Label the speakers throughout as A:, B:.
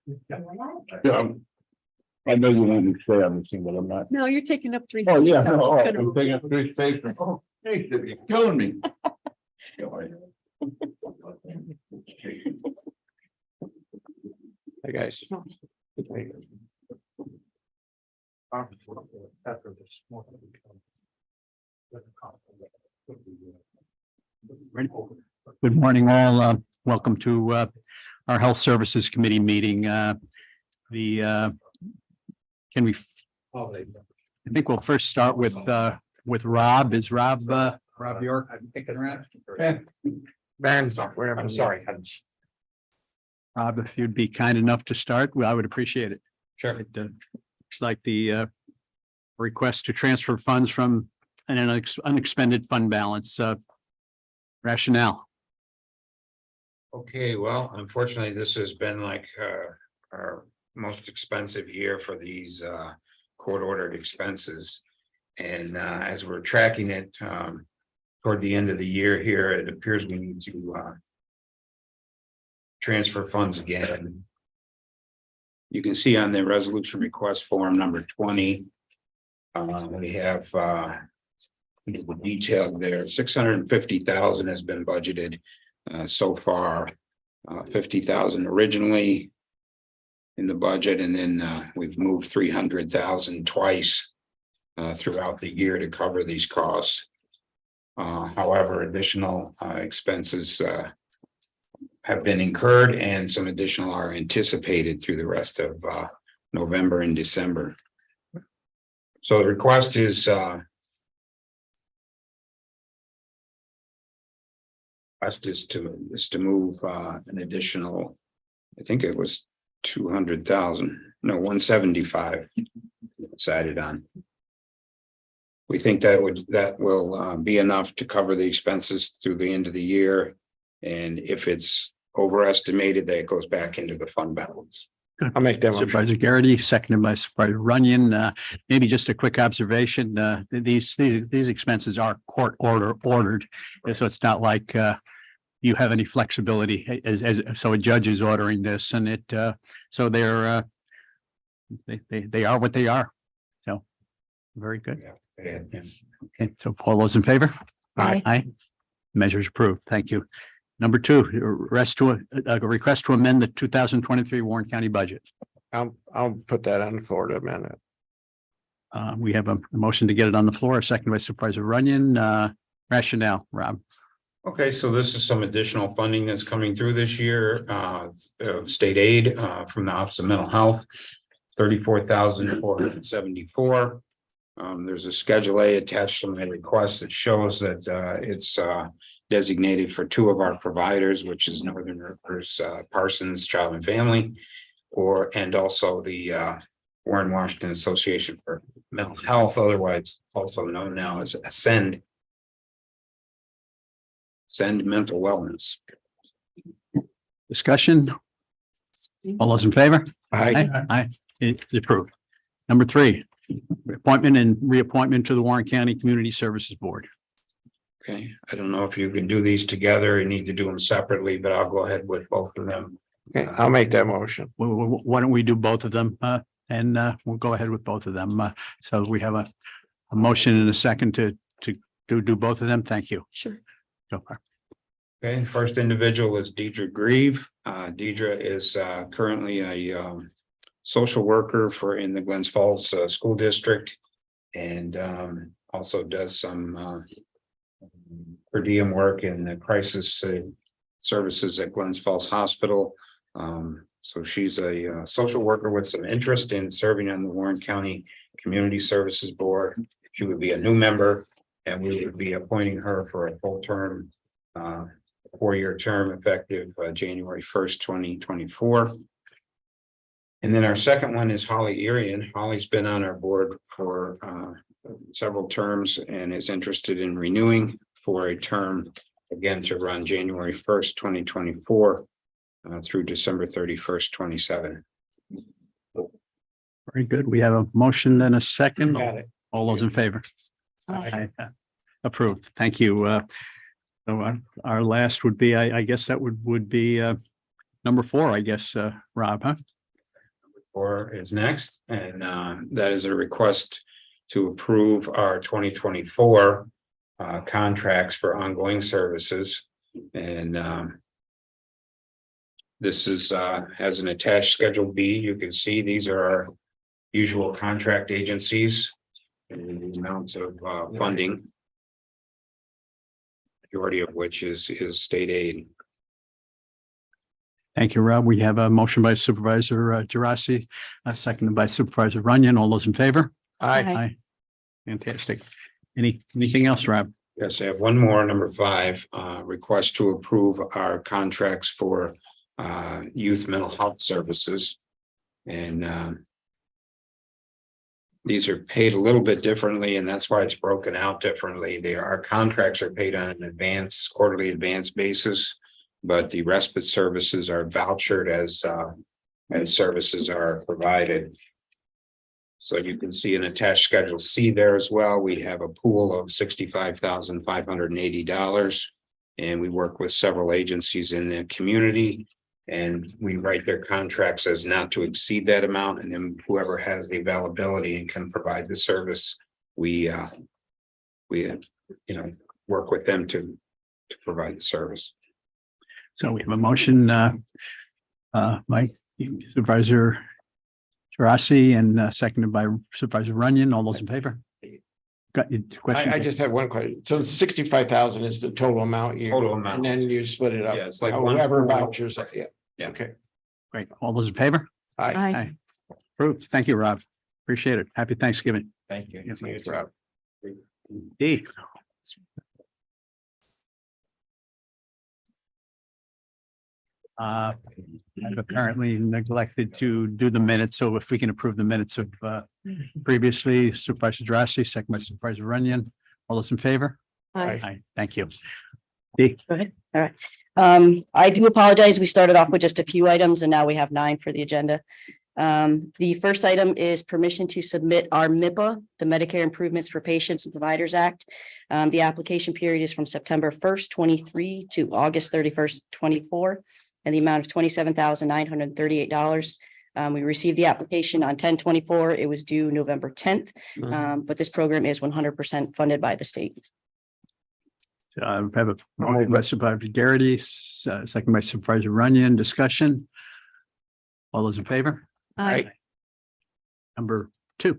A: Yeah, I know you want me to say everything, but I'm not.
B: No, you're taking up 3.
A: Oh, yeah,
B: so
A: no,
B: I'm
A: I'm
B: gonna-
A: taking up 3 spaces. Oh, hey, you're killing me.
C: Hey, guys.
D: Good morning, all. Welcome to our Health Services Committee meeting. Can we, I think we'll first start with Rob. Is Rob York kicking around?
C: Ben, I'm sorry.
D: Rob, if you'd be kind enough to start, I would appreciate it.
C: Sure.
D: It looks like the request to transfer funds from an unexpended fund balance. Rationale.
E: Okay, well, unfortunately, this has been like our most expensive year for these court ordered expenses. And as we're tracking it toward the end of the year here, it appears we need to transfer funds again. You can see on the resolution request form number 20. We have the detail there. 650,000 has been budgeted so far. 50,000 originally in the budget, and then we've moved 300,000 twice throughout the year to cover these costs. However, additional expenses have been incurred, and some additional are anticipated through the rest of November and December. So the request is to move an additional, I think it was 200,000, no, 175 decided on. We think that will be enough to cover the expenses through the end of the year. And if it's overestimated, that it goes back into the fund balance.
C: I'll make that one.
D: Supervisor Garrity, seconded by Supervisor Runyon. Maybe just a quick observation. These expenses are court ordered. So it's not like you have any flexibility so a judge is ordering this, and so they are what they are. So very good.
E: Yeah.
D: Okay, so all those in favor?
B: Aye.
D: Aye. Measures approved. Thank you. Number 2, a request to amend the 2023 Warren County budget.
C: I'll put that on the floor to amend it.
D: We have a motion to get it on the floor, seconded by Supervisor Runyon. Rationale, Rob.
E: Okay, so this is some additional funding that's coming through this year of state aid from the Office of Mental Health, 34,474. There's a Schedule A attached to my request that shows that it's designated for 2 of our providers, which is Northern Rivers Parsons Child and Family, and also the Warren Washington Association for Mental Health, otherwise also known now as Ascend Mental Wellness.
D: Discussion. All those in favor?
C: Aye.
D: Aye. It's approved. Number 3, appointment and reappointment to the Warren County Community Services Board.
E: Okay, I don't know if you can do these together. You need to do them separately, but I'll go ahead with both of them.
C: Okay, I'll make that motion.
D: Why don't we do both of them? And we'll go ahead with both of them. So we have a motion and a second to do both of them. Thank you.
B: Sure.
D: Go far.
E: Okay, first individual is Deidre Grieve. Deidre is currently a social worker in the Glens Falls School District, and also does some per diem work in the crisis services at Glens Falls Hospital. So she's a social worker with some interest in serving on the Warren County Community Services Board. She would be a new member, and we would be appointing her for a full term, 4-year term effective January 1st, 2024. And then our second one is Holly Irian. Holly's been on our board for several terms and is interested in renewing for a term again to run January 1st, 2024 through December 31st, 27.
D: Very good. We have a motion and a second.
C: Got it.
D: All those in favor?
B: Aye.
D: Approved. Thank you. So our last would be, I guess that would be number 4, I guess, Rob, huh?
E: 2024 is next, and that is a request to approve our 2024 contracts for ongoing services. And this is has an attached Schedule B. You can see these are our usual contract agencies and the amounts of funding, majority of which is state aid.
D: Thank you, Rob. We have a motion by Supervisor Gerasi, seconded by Supervisor Runyon. All those in favor?
C: Aye.
D: Aye. Fantastic. Anything else, Rob?
E: Yes, I have one more, number 5, request to approve our contracts for youth mental health services. And these are paid a little bit differently, and that's why it's broken out differently. Our contracts are paid on an quarterly advance basis, but the respite services are vouchered as services are provided. So you can see an attached Schedule C there as well. We have a pool of $65,580, and we work with several agencies in the community, and we write their contracts as not to exceed that amount. And then whoever has the availability and can provide the service, we work with them to provide the service.
D: So we have a motion, Mike, Supervisor Gerasi, and seconded by Supervisor Runyon. All those in favor? Got your question?
C: I just have one question. So 65,000 is the total amount you.
E: Total amount.
C: And then you split it up.
E: Yeah, it's like one
C: Whoever
E: pool.
C: vouchers, yeah.
E: Yeah.
C: Okay.
D: Great. All those in favor?
C: Aye.
B: Aye.
D: Approved. Thank you, Rob. Appreciate it. Happy Thanksgiving.
E: Thank you.
C: Thanks, Rob.
D: D. I've apparently neglected to do the minutes, so if we can approve the minutes of previously, Supervisor Gerasi, second by Supervisor Runyon. All those in favor?
B: Aye.
D: Aye. Thank you. D.
B: Go ahead. All right. I do apologize. We started off with just a few items and now we have 9 for the agenda. The first item is permission to submit our MIPA, the Medicare Improvements for Patients and Providers Act. The application period is from September 1st, 23 to August 31st, 24, and the amount of $27,938. We received the application on 10/24. It was due November 10th, but this program is 100% funded by the state.
D: I have a motion by Supervisor Garrity, second by Supervisor Runyon. Discussion. All those in favor?
B: Aye.
D: Number 2.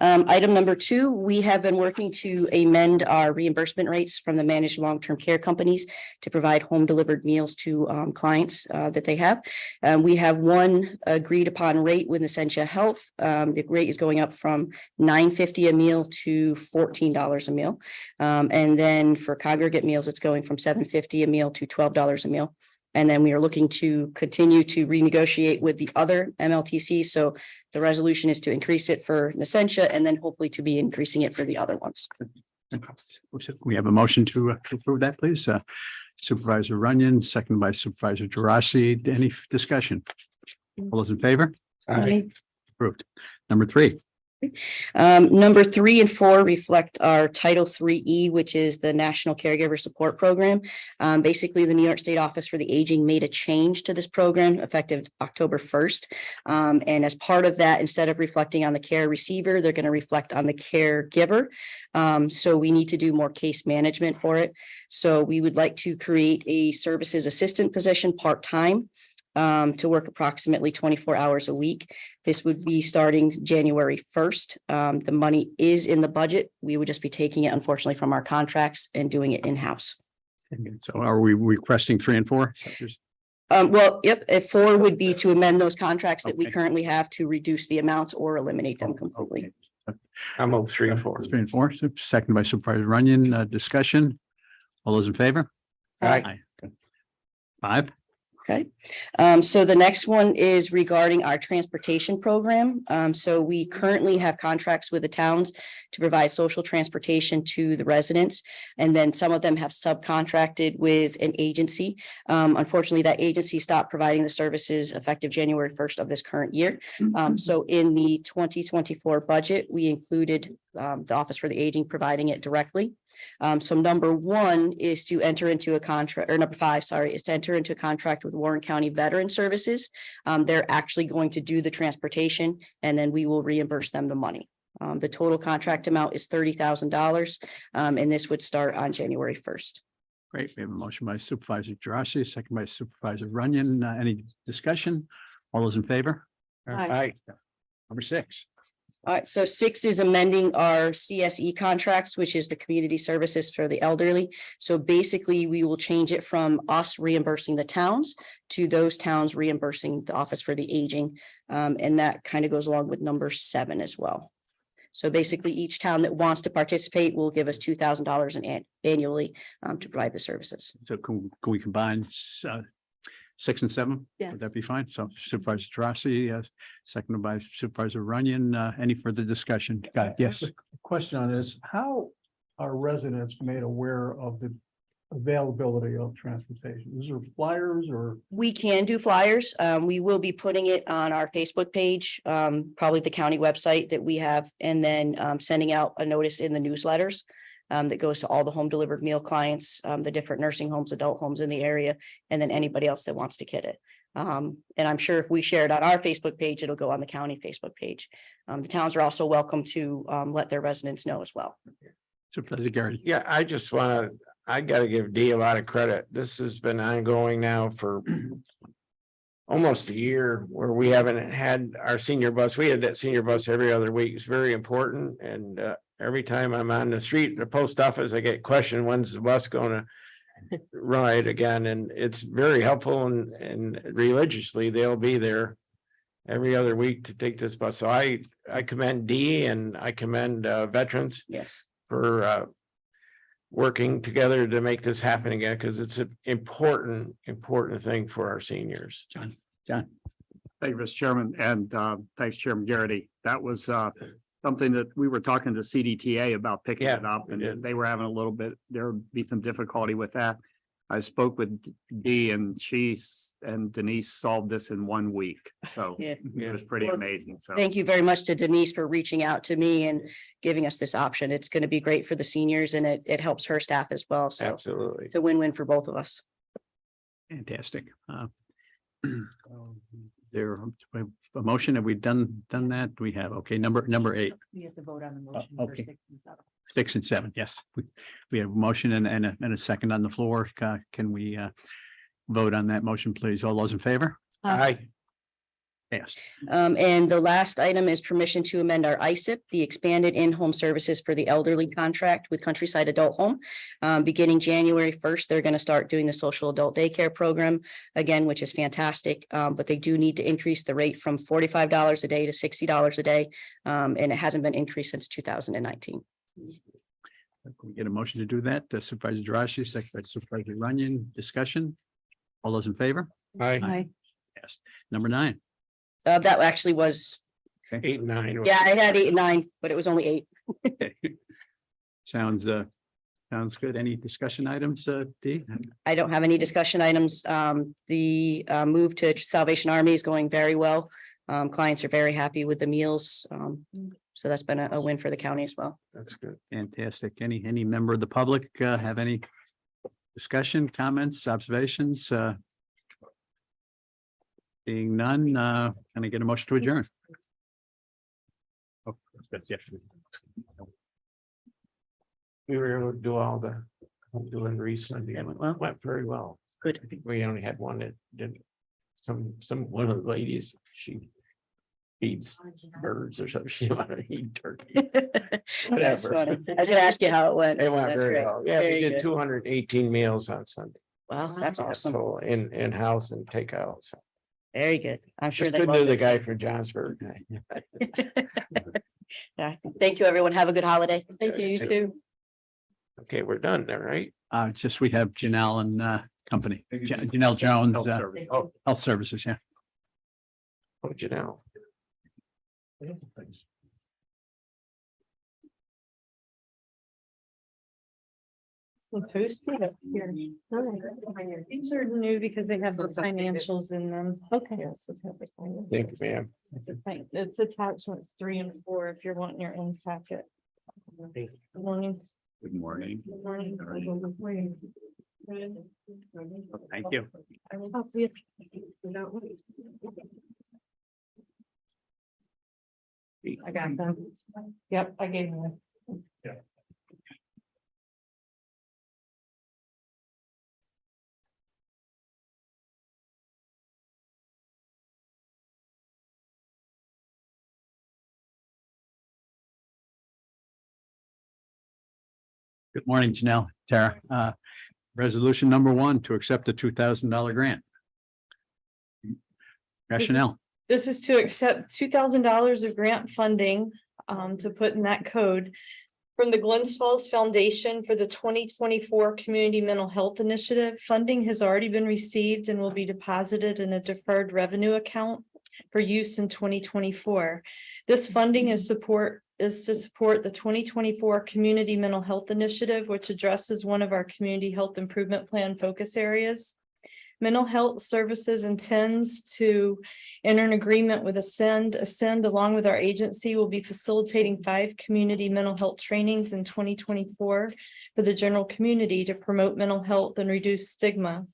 B: Item number 2, we have been working to amend our reimbursement rates from the managed long-term care companies to provide home delivered meals to clients that they have. We have one agreed upon rate with Essentia Health. The rate is going up from $9.50 a meal to $14 a meal. And then for congregate meals, it's going from $7.50 a meal to $12 a meal. And then we are looking to continue to renegotiate with the other MLTCs. So the resolution is to increase it for Essentia and then hopefully to be increasing it for the other ones.
D: We have a motion to approve that, please. Supervisor Runyon, second by Supervisor Gerasi. Any discussion? All those in favor?
B: Aye.
D: Approved. Number 3.
B: Number 3 and 4 reflect our Title III-E, which is the National Caregiver Support Program. Basically, the New York State Office for the Aging made a change to this program effective October 1st. And as part of that, instead of reflecting on the care receiver, they're going to reflect on the caregiver. So we need to do more case management for it. So we would like to create a services assistant position part-time to work approximately 24 hours a week. This would be starting January 1st. The money is in the budget. We would just be taking it, unfortunately, from our contracts and doing it in-house.
D: So are we requesting 3 and 4?
B: Well, yep, 4 would be to amend those contracts that we
D: Okay.
B: currently have to reduce the amounts or eliminate them completely.
C: I'll move 3 and 4.
D: 3 and 4, second by Supervisor Runyon. Discussion. All those in favor?
C: Aye.
D: 5.
B: Okay, so the next one is regarding our transportation program. So we currently have contracts with the towns to provide social transportation to the residents. And then some of them have subcontracted with an agency. Unfortunately, that agency stopped providing the services effective January 1st of this current year. So in the 2024 budget, we included the Office for the Aging providing it directly. So number 1 is to enter into a contract, or number 5, sorry, is to enter into a contract with Warren County Veteran Services. They're actually going to do the transportation and then we will reimburse them the money. The total contract amount is $30,000, and this would start on January 1st.
D: Great. We have a motion by Supervisor Gerasi, second by Supervisor Runyon. Any discussion? All those in favor?
C: Aye.
D: Number 6.
B: All right, so 6 is amending our CSE contracts, which is the community services for the elderly. So basically, we will change it from us reimbursing the towns to those towns reimbursing the Office for the Aging. And that kind of goes along with number 7 as well. So basically, each town that wants to participate will give us $2,000 annually to provide the services.
D: So can we combine 6 and 7?
B: Yeah.
D: Would that be fine? So Supervisor Gerasi, seconded by Supervisor Runyon. Any further discussion? Got it. Yes.
F: Question on this, how are residents made aware of the availability of transportation? Is there flyers or?
B: We can do flyers. We will be putting it on our Facebook page, probably the county website that we have, and then sending out a notice in the newsletters that goes to all the home delivered meal clients, the different nursing homes, adult homes in the area, and then anybody else that wants to get it. And I'm sure if we share it on our Facebook page, it'll go on the county Facebook page. The towns are also welcome to let their residents know as well.
D: Supervisor Garrett.
C: Yeah, I gotta give Dee a lot of credit. This has been ongoing now for almost a year where we haven't had our senior bus. We had that senior bus every other week. It's very important. And every time I'm on the street, the post office, I get questioned, when's the bus gonna ride again? And it's very helpful and religiously, they'll be there every other week to take this bus. So I commend Dee and I commend veterans
B: Yes.
C: for working together to make this happen again, because it's an important thing for our seniors.
D: John.
G: Thank you, Mr. Chairman, and thanks, Chairman Garrity. That was something that we were talking to CDTA about picking
C: Yeah,
G: it up,
C: we
G: and
C: did.
G: they were having a little bit, there would be some difficulty with that. I spoke with Dee and she and Denise solved this in 1 week, so
B: Yeah.
G: it was pretty
B: Well,
G: amazing, so.
B: Thank you very much to Denise for reaching out to me and giving us this option. It's going to be great for the seniors and it helps her staff as well. So
C: Absolutely.
B: it's a win-win for both of us.
D: Fantastic. There, a motion, have we done that? We have, okay, number 8,
H: We have to vote on the motion for
D: okay.
H: 6 and 7.
D: 6 and 7, yes. We have a motion and a second on the floor. Can we vote on that motion, please? All those in favor?
C: Aye.
D: Passed.
B: And the last item is permission to amend our ISIP, the expanded in-home services for the elderly contract with Countryside Adult Home. Beginning January 1st, they're going to start doing the social adult daycare program again, which is fantastic. But they do need to increase the rate from $45 a day to $60 a day. And it hasn't been increased since 2019.
D: Can we get a motion to do that? Supervisor Jirashi, second by Supervisor Runyon, discussion? All those in favor?
C: Aye.
D: Passed. Number 9.
B: That actually was,
C: 8 and 9.
B: yeah, I had 8 and 9, but it was only 8.
D: Sounds good. Any discussion items, Dee?
B: I don't have any discussion items. The move to Salvation Army is going very well. Clients are very happy with the meals. So that's been a win for the county as well.
C: That's good.
D: Fantastic. Any member of the public have any discussion, comments, observations? Being none, can I get a motion to adjourn? Oh, that's yes.
C: We were able to do all the doing recently.
B: That went well?
C: Went very well.
B: Good.
C: I think we only had one that did one of the ladies, she feeds birds or something. She wanted to eat turkey.
B: That's
C: Whatever.
B: funny. I was gonna ask you how it went.
C: It went
B: That's
C: very
B: great.
C: well. Yeah, we
B: Very
C: did
B: good.
C: 218 meals on Sunday.
B: Wow, that's awesome.
C: So in-house and takeout. So
B: Very good. I'm sure
C: just
B: they
C: couldn't
B: love
C: do the
B: it.
C: guy from Johnsburg.
B: Yeah. Thank you, everyone. Have a good holiday. Thank you, you
C: Thank
B: too.
C: Okay, we're done there, right?
D: Just we have Janelle and company, Janelle Jones,
C: Oh,
D: Health Services, yeah.
C: oh, Janelle.
H: Supposed to be up here. These are new because they have the financials in them. Okay. Yes, it's have the financials.
C: Thank you, ma'am.
H: It's attachments 3 and 4 if you're wanting your own packet. Good morning.
D: Good morning.
H: Good morning.
D: Thank you.
H: I got them. Yep, I gave them.
D: Good morning, Janelle, Tara. Resolution number 1 to accept the $2,000 grant. Rationale.
H: This is to accept $2,000 of grant funding to put in that code from the Glens Falls Foundation for the 2024 Community Mental Health Initiative. Funding has already been received and will be deposited in a deferred revenue account for use in 2024. This funding is to support the 2024 Community Mental Health Initiative, which addresses one of our community health improvement plan focus areas. Mental Health Services intends to enter an agreement with Ascend. Ascend, along with our agency, will be facilitating 5 community mental health trainings in 2024 for the general community to promote mental health and reduce stigma.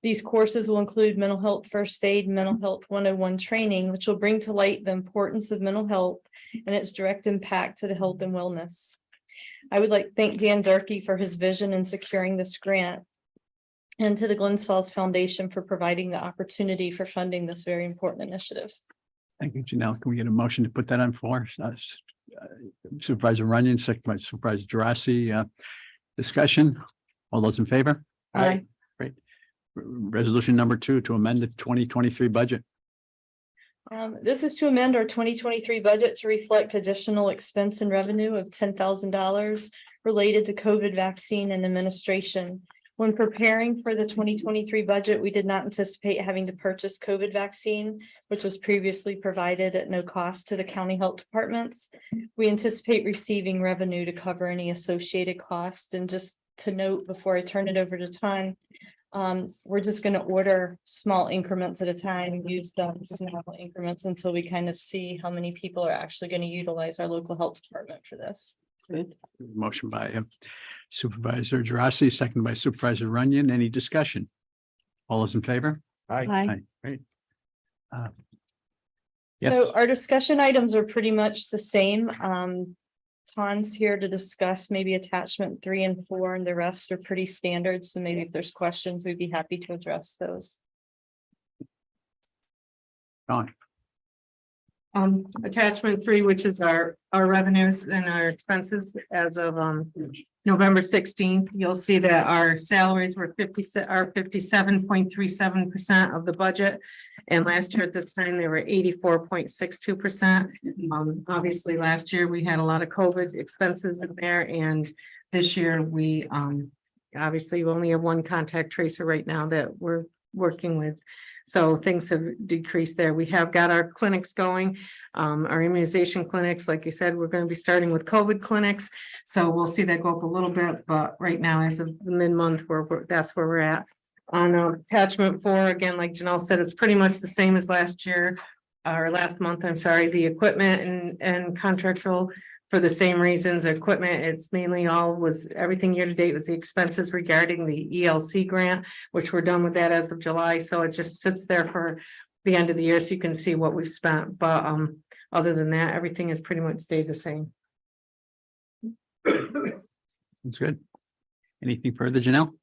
H: These courses will include mental health first aid, mental health 101 training, which will bring to light the importance of mental health and its direct impact to the health and wellness. I would like to thank Dan Durkee for his vision in securing this grant, and to the Glens Falls Foundation for providing the opportunity for funding this very important initiative.
D: Thank you, Janelle. Can we get a motion to put that on floor? Supervisor Runyon, second by Supervisor Gerasi. Discussion. All those in favor?
H: Aye.
D: Great. Resolution number 2 to amend the 2023 budget.
H: This is to amend our 2023 budget to reflect additional expense and revenue of $10,000 related to COVID vaccine and administration. When preparing for the 2023 budget, we did not anticipate having to purchase COVID vaccine, which was previously provided at no cost to the county health departments. We anticipate receiving revenue to cover any associated costs. And just to note, before I turn it over to Ton, we're just going to order small increments at a time, use them small increments until we kind of see how many people are actually going to utilize our local health department for this.
D: Motion by Supervisor Gerasi, second by Supervisor Runyon. Any discussion? All those in favor?
C: Aye.
D: Great. Yes.
H: So our discussion items are pretty much the same. Ton's here to discuss maybe attachment 3 and 4, and the rest are pretty standard. So maybe if there's questions, we'd be happy to address those.
D: Dawn.
I: Attachment 3, which is our revenues and our expenses as of November 16th, you'll see that our salaries were 57.37% of the budget. And last year at this time, they were 84.62%. Obviously, last year we had a lot of COVID expenses in there, and this year we obviously only have 1 contact tracer right now that we're working with. So things have decreased there. We have got our clinics going, our immunization clinics. Like you said, we're going to be starting with COVID clinics. So we'll see that go up a little bit, but right now, as of the mid-month, that's where we're at. On attachment 4, again, like Janelle said, it's pretty much the same as last year, or last month, I'm sorry, the equipment and contractual for the same reasons. Equipment, it's mainly everything year to date was the expenses regarding the ELC grant, which we're done with that as of July. So it just sits there for the end of the year so you can see what we've spent. But other than that, everything has pretty much stayed the same.
D: That's good. Anything further, Janelle?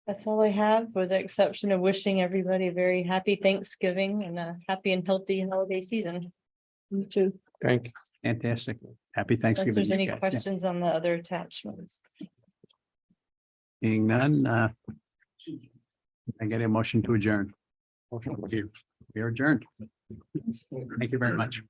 H: That's all I have, with the exception of wishing everybody a very happy Thanksgiving and a happy and healthy holiday season. You too.
C: Thank you.
D: Fantastic. Happy Thanksgiving.
H: If there's any
D: you guys.
H: questions on the other attachments.
D: Seeing none, I get a motion to adjourn. We are adjourned. Thank you very much.